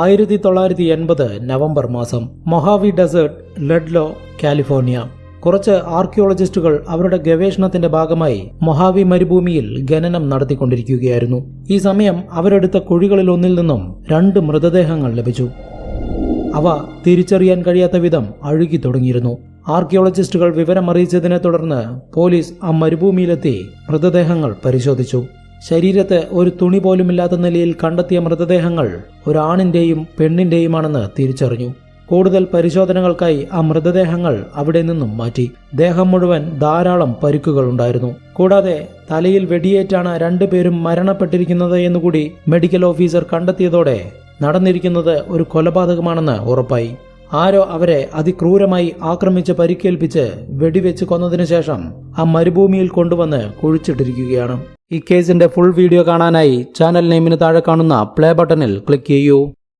1980 November മാസം Mojave desert, ലഡ്ലോ, California. കുറച്ച് ആർക്കിയോളജിസ്റ്റുകൾ അവരുടെ ഗവേഷണത്തിന്റെ ഭാഗമായി മൊഹാവി മരുഭൂമിയിൽ ഖനനം നടത്തിക്കൊണ്ടിരിക്കുകയായിരുന്നു. ഈ സമയം അവരെടുത്ത കുഴികളിലൊന്നിൽ നിന്നും 2 മൃതദേഹങ്ങൾ ലഭിച്ചു. അവ തിരിച്ചറിയാൻ കഴിയാത്ത വിധം അഴുകി തുടങ്ങിയിരുന്നു. ആർക്കിയോളജിസ്റ്റുകൾ വിവരമറിയിച്ചതിനെ തുടർന്ന് പോലീസ് ആ മരുഭൂമിയിലെത്തി മൃതദേഹങ്ങൾ പരിശോധിച്ചു. ശരീരത്ത് ഒരു തുണി പോലുമില്ലാത്ത നിലയിൽ കണ്ടെത്തിയ മൃതദേഹങ്ങൾ ഒരാണിന്റെയും പെണ്ണിന്റെയുമാണെന്ന് തിരിച്ചറിഞ്ഞു. കൂടുതൽ പരിശോധനകൾക്കായി ആ മൃതദേഹങ്ങൾ അവിടെ നിന്നും മാറ്റി. ദേഹം മുഴുവൻ ധാരാളം പരിക്കുകൾ ഉണ്ടായിരുന്നു. കൂടാതെ തലയിൽ വെടിയേറ്റാണ് 2 പേരും മരണപ്പെട്ടിരിക്കുന്നത് എന്നുകൂടി മെഡിക്കൽ ഓഫീസർ കണ്ടെത്തിയതോടെ നടന്നിരിക്കുന്നത് ഒരു കൊലപാതകമാണെന്ന് ഉറപ്പായി. ആരോ അവരെ അതിക്രൂരമായി ആക്രമിച്ച് പരിക്കേൽപ്പിച്ച് വെടിവെച്ച് കൊന്നതിനു ശേഷം ആ മരുഭൂമിയിൽ കൊണ്ടുവന്ന് കുഴിച്ചിട്ടിരിക്കുകയാണ്. ഈ കേസിന്റെ ഫുൾ വീഡിയോ കാണാനായി ചാനൽ നെയിമിന് താഴെ കാണുന്ന പ്ലേ ബട്ടണിൽ ക്ലിക്ക് ചെയ്യൂ.